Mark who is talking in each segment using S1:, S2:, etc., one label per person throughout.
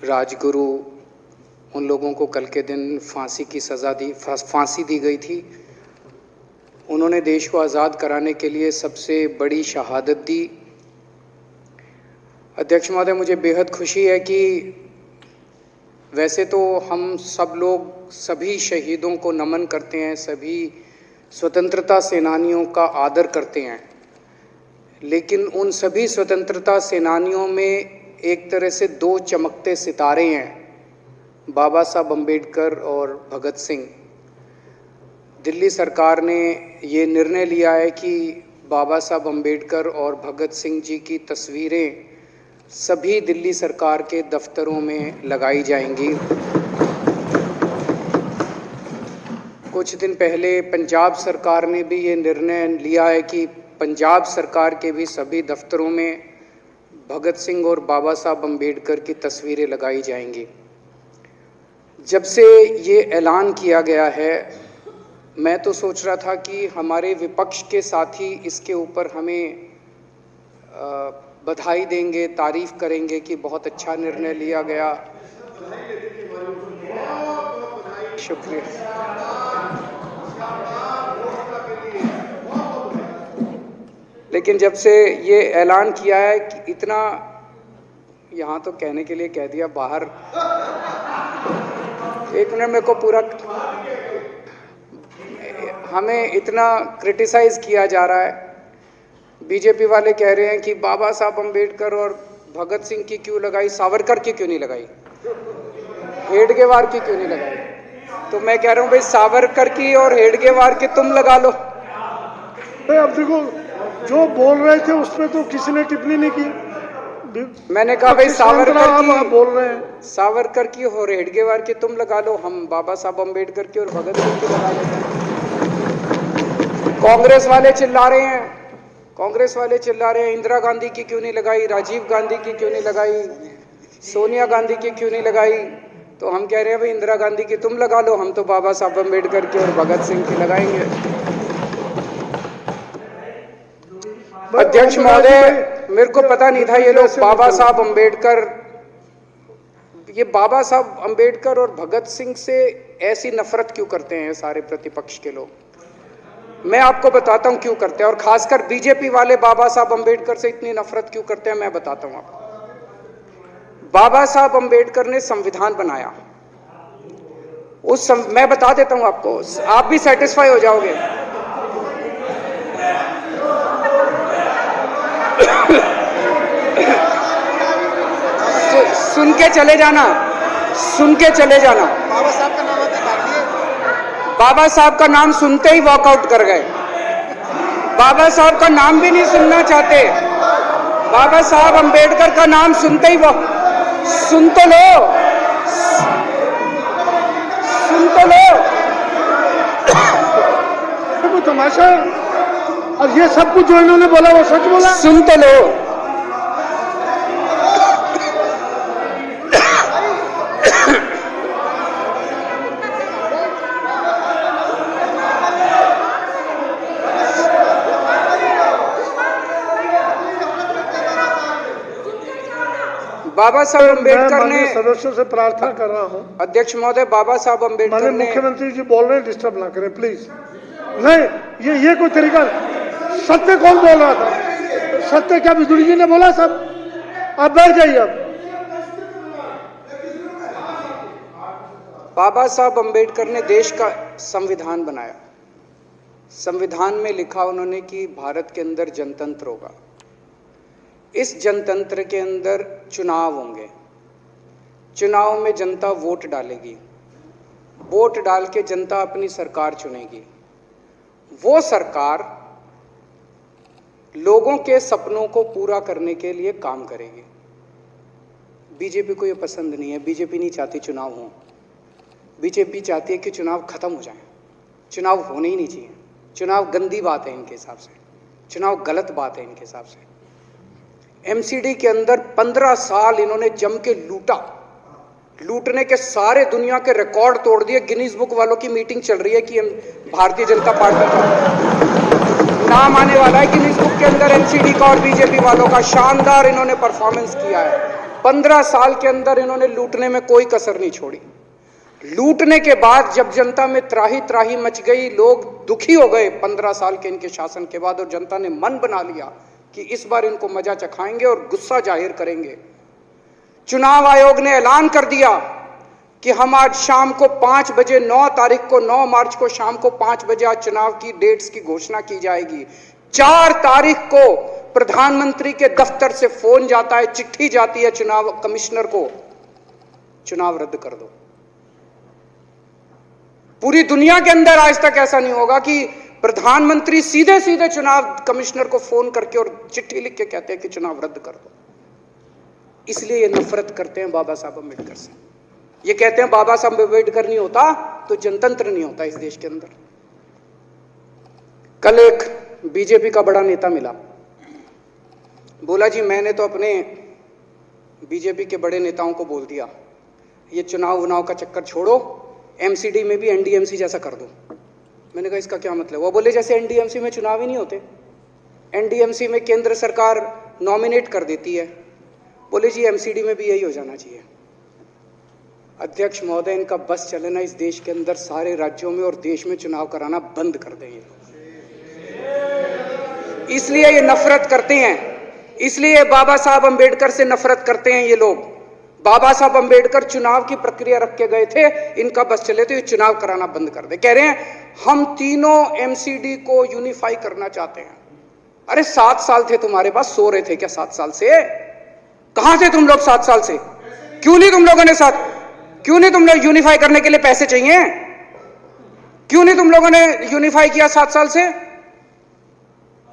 S1: राजगुरु, उन लोगों को कल के दिन फांसी दी गई थी। उन्होंने देश को आज़ाद कराने के लिए सबसे बड़ी शहादत दी। अध्यक्ष महोदय, मुझे बेहद खुशी है कि वैसे तो हम सब लोग सभी शहीदों को नमन करते हैं, सभी स्वतंत्रता सेनानियों का आदर करते हैं, लेकिन उन सभी स्वतंत्रता सेनानियों में एक तरह से दो चमकते सितारे हैं, बाबा साहब अम्बेडकर और भगत सिंह। दिल्ली सरकार ने ये निर्णय लिया है कि बाबा साहब अम्बेडकर और भगत सिंह जी की तस्वीरें सभी दिल्ली सरकार के दफ्तरों में लगाई जाएंगी। कुछ दिन पहले पंजाब सरकार ने भी ये निर्णय लिया है कि पंजाब सरकार के भी सभी दफ्तरों में भगत सिंह और बाबा साहब अम्बेडकर की तस्वीरें लगाई जाएंगी। जब से ये ऐलान किया गया है, मैं तो सोच रहा था कि हमारे विपक्ष के साथी इसके ऊपर हमें बधाई देंगे, तारीफ करेंगे कि बहुत अच्छा निर्णय लिया गया। शुक्रिया। लेकिन जब से ये ऐलान किया है कि इतना, यहाँ तो कहने के लिए कह दिया, बाहर एक मिनट, मेरे को पूरा, हमें इतना क्रिटिसाइज किया जा रहा है। बीजेपी वाले कह रहे हैं कि बाबा साहब अम्बेडकर और भगत सिंह की क्यों लगाई, सावरकर की क्यों नहीं लगाई, हेडगेवार की क्यों नहीं लगाई। तो मैं कह रहा हूँ भाई, सावरकर की और हेडगेवार की तुम लगा लो।
S2: अब देखो, जो बोल रहे थे उसमें तो किसी ने टिप्पणी नहीं की।
S1: मैंने कहा भाई सावरकर की
S2: बोल रहे हैं,
S1: सावरकर की और हेडगेवार की तुम लगा लो, हम बाबा साहब अम्बेडकर की और भगत सिंह की लगा लेते हैं। कांग्रेस वाले चिल्ला रहे हैं, इंदिरा गांधी की क्यों नहीं लगाई, राजीव गांधी की क्यों नहीं लगाई, सोनिया गांधी की क्यों नहीं लगाई। तो हम कह रहे हैं भाई, इंदिरा गांधी की तुम लगा लो, हम तो बाबा साहब अम्बेडकर की और भगत सिंह की लगाएंगे। अध्यक्ष महोदय, मेरे को पता नहीं था ये लोग बाबा साहब अम्बेडकर और भगत सिंह से ऐसी नफरत क्यों करते हैं सारे प्रतिपक्ष के लोग। मैं आपको बताता हूं क्यों करते हैं, और खासकर बीजेपी वाले बाबा साहब अम्बेडकर से इतनी नफरत क्यों करते हैं, मैं बताता हूं आपको। बाबा साहब अम्बेडकर ने संविधान बनाया, मैं बता देता हूं आपको, आप भी सेटिस्फाई हो जाओगे। सुन के चले जाना। बाबा साहब का नाम सुनते ही वॉकआउट कर गए। बाबा साहब का नाम भी नहीं सुनना चाहते। बाबा साहब अम्बेडकर का नाम सुनते ही सुन तो लो।
S2: वो तमाशा, और ये सब कुछ जो इन्होंने बोला वो सच बोला।
S1: सुन तो लो। बाबा साहब अम्बेडकर ने,
S2: सदस्यों से प्रार्थना कर रहा हूं,
S1: अध्यक्ष महोदय, बाबा साहब अम्बेडकर ने,
S2: मुख्यमंत्री जी बोल रहे हैं, डिस्टर्ब ना करें प्लीज। नहीं, ये कोई तरीका। सत्य कौन बोल रहा था? सत्य क्या बिजुली जी ने बोला? सब आप बैठ जाइए। अब
S1: बाबा साहब अम्बेडकर ने देश का संविधान बनाया। संविधान में लिखा उन्होंने कि भारत के अंदर जनतंत्र होगा। इस जनतंत्र के अंदर चुनाव होंगे। चुनाव में जनता वोट डालेगी। वोट डाल के जनता अपनी सरकार चुनेगी। वो सरकार लोगों के सपनों को पूरा करने के लिए काम करेगी। बीजेपी को ये पसंद नहीं है। बीजेपी नहीं चाहती चुनाव हो। बीजेपी चाहती है कि चुनाव खत्म हो जाए। चुनाव होने ही नहीं चाहिए। चुनाव गंदी बात है इनके हिसाब से। चुनाव गलत बात है इनके हिसाब से। एमसीडी के अंदर 15 साल इन्होंने जम के लूटा। लूटने के सारे दुनिया के रिकॉर्ड तोड़ दिए। गिनीज बुक वालों की मीटिंग चल रही है कि भारतीय जनता पार्टी का नाम आने वाला है गिनीज बुक के अंदर। एमसीडी का और बीजेपी वालों का शानदार इन्होंने परफॉर्मेंस किया है। 15 साल के अंदर इन्होंने लूटने में कोई कसर नहीं छोड़ी। लूटने के बाद जब जनता में त्राही त्राही मच गई, लोग दुखी हो गए 15 साल के इनके शासन के बाद, और जनता ने मन बना लिया कि इस बार इनको मजा चखाएंगे और गुस्सा जाहिर करेंगे। चुनाव आयोग ने ऐलान कर दिया कि हम आज शाम को 5 बजे 9 मार्च को शाम को 5 बजे आज चुनाव की डेट्स की घोषणा की जाएगी। 4 तारीख को प्रधानमंत्री के दफ्तर से फोन जाता है, चिट्ठी जाती है चुनाव कमिश्नर को, चुनाव रद्द कर दो। पूरी दुनिया के अंदर आज तक ऐसा नहीं होगा कि प्रधानमंत्री सीधे सीधे चुनाव कमिश्नर को फोन करके और चिट्ठी लिख के कहते हैं कि चुनाव रद्द कर दो। इसलिए ये नफरत करते हैं बाबा साहब अम्बेडकर से। ये कहते हैं बाबा साहब अम्बेडकर नहीं होता तो जनतंत्र नहीं होता इस देश के अंदर। कल एक बीजेपी का बड़ा नेता मिला, बोला जी मैंने तो अपने बीजेपी के बड़े नेताओं को बोल दिया ये चुनाव का चक्कर छोड़ो, एमसीडी में भी एनडीएमसी जैसा कर दो। मैंने कहा इसका क्या मतलब? वो बोले जैसे एनडीएमसी में चुनाव ही नहीं होते, एनडीएमसी में केंद्र सरकार नॉमिनेट कर देती है। बोले जी एमसीडी में भी यही हो जाना चाहिए। अध्यक्ष महोदय, इनका बस चलना इस देश के अंदर सारे राज्यों में और देश में चुनाव कराना बंद कर दें ये लोग। इसलिए ये नफरत करते हैं, इसलिए बाबा साहब अम्बेडकर से नफरत करते हैं ये लोग। बाबा साहब अम्बेडकर चुनाव की प्रक्रिया रख के गए थे, इनका बस चले तो ये चुनाव कराना बंद कर दे। कह रहे हैं हम तीनों एमसीडी को यूनिफाई करना चाहते हैं। अरे 7 साल थे तुम्हारे पास, सो रहे थे क्या 7 साल से? कहां थे तुम लोग 7 साल से? क्यों नहीं तुम लोगों ने क्यों नहीं तुम लोग यूनिफाई करने के लिए पैसे चाहिए? क्यों नहीं तुम लोगों ने यूनिफाई किया 7 साल से?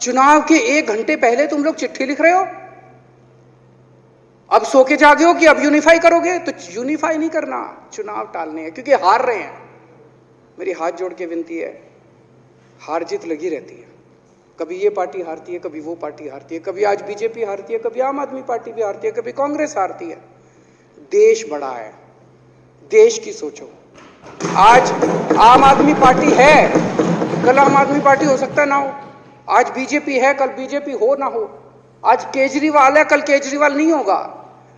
S1: चुनाव के 1 घंटे पहले तुम लोग चिट्ठी लिख रहे हो, अब सो के जागे हो कि अब यूनिफाई करोगे। तो यूनिफाई नहीं करना, चुनाव टालने हैं, क्योंकि हार रहे हैं। मेरी हाथ जोड़ के विनती है, हार जीत लगी रहती है, कभी ये पार्टी हारती है, कभी वो पार्टी हारती है, कभी आज बीजेपी हारती है, कभी आम आदमी पार्टी भी हारती है, कभी कांग्रेस हारती है। देश बड़ा है, देश की सोचो। आज आम आदमी पार्टी है, कल आम आदमी पार्टी हो सकता है ना हो। आज बीजेपी है, कल बीजेपी हो ना हो। आज केजरीवाल है, कल केजरीवाल नहीं होगा।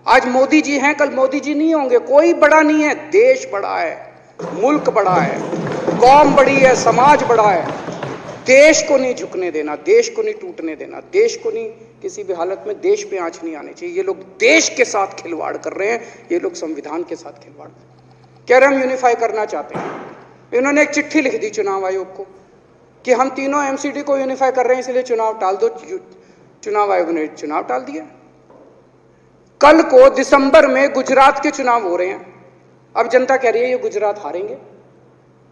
S1: आज मोदी जी हैं, कल मोदी जी नहीं होंगे। कोई बड़ा नहीं है, देश बड़ा है, मुल्क बड़ा है, कौम बड़ी है, समाज बड़ा है। देश को नहीं झुकने देना, देश को नहीं टूटने देना, देश को नहीं किसी भी हालत में देश पे आंच नहीं आनी चाहिए। ये लोग देश के साथ खिलवाड़ कर रहे हैं, ये लोग संविधान के साथ खिलवाड़ कर रहे हैं। कह रहे हम यूनिफाई करना चाहते हैं। इन्होंने एक चिट्ठी लिख दी चुनाव आयोग को कि हम तीनों एमसीडी को यूनिफाई कर रहे हैं, इसलिए चुनाव टाल दो। चुनाव आयोग ने चुनाव टाल दिया। कल को दिसंबर में गुजरात के चुनाव हो रहे हैं। अब जनता कह रही है ये गुजरात हारेंगे।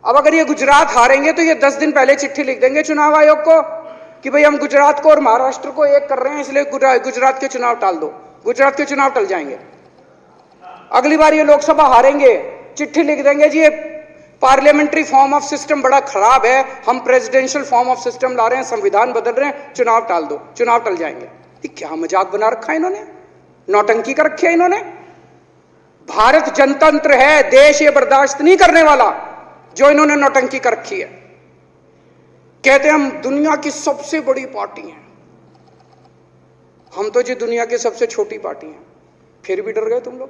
S1: अब अगर ये गुजरात हारेंगे तो ये 10 दिन पहले चिट्ठी लिख देंगे चुनाव आयोग को कि भाई हम गुजरात को और महाराष्ट्र को एक कर रहे हैं, इसलिए गुजरात के चुनाव टाल दो। गुजरात के चुनाव टल जाएंगे। अगली बार ये लोकसभा हारेंगे, चिट्ठी लिख देंगे जी ये पार्लियामेंट्री फॉर्म ऑफ सिस्टम बड़ा खराब है, हम प्रेसिडेंशियल फॉर्म ऑफ सिस्टम ला रहे हैं, संविधान बदल रहे हैं, चुनाव टाल दो। चुनाव टल जाएंगे। ये क्या मजाक बना रखा है इन्होंने, नौटंकी कर रखी है इन्होंने। भारत जनतंत्र है, देश ये बर्दाश्त नहीं करने वाला जो इन्होंने नौटंकी कर रखी है। कहते हैं हम दुनिया की सबसे बड़ी पार्टी हैं, हम तो जी दुनिया की सबसे छोटी पार्टी हैं। फिर भी डर गए तुम लोग।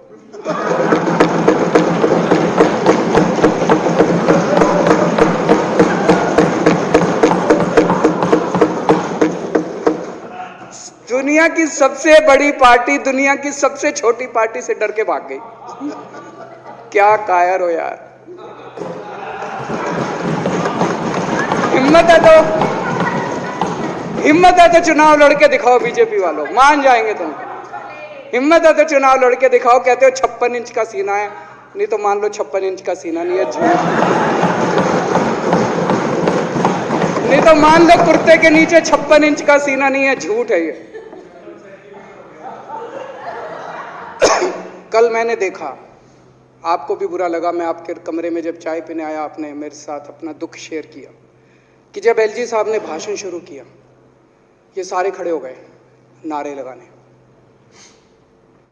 S1: दुनिया की सबसे बड़ी पार्टी दुनिया की सबसे छोटी पार्टी से डर के भाग गई। क्या कायर हो यार। हिम्मत है तो चुनाव लड़के दिखाओ बीजेपी वालों, मान जाएंगे तुम। हिम्मत है तो चुनाव लड़के दिखाओ। कहते हो 56 इंच का सीना है, नहीं तो मान लो 56 इंच का सीना नहीं है, झूठ। नहीं तो मान लो कुर्ते के नीचे 56 इंच का सीना नहीं है, झूठ है ये। कल मैंने देखा, आपको भी बुरा लगा, मैं आपके कमरे में जब चाय पीने आया, आपने मेरे साथ अपना दुख शेयर किया कि जब एलजी साहब ने भाषण शुरू किया, ये सारे खड़े हो गए नारे लगाने।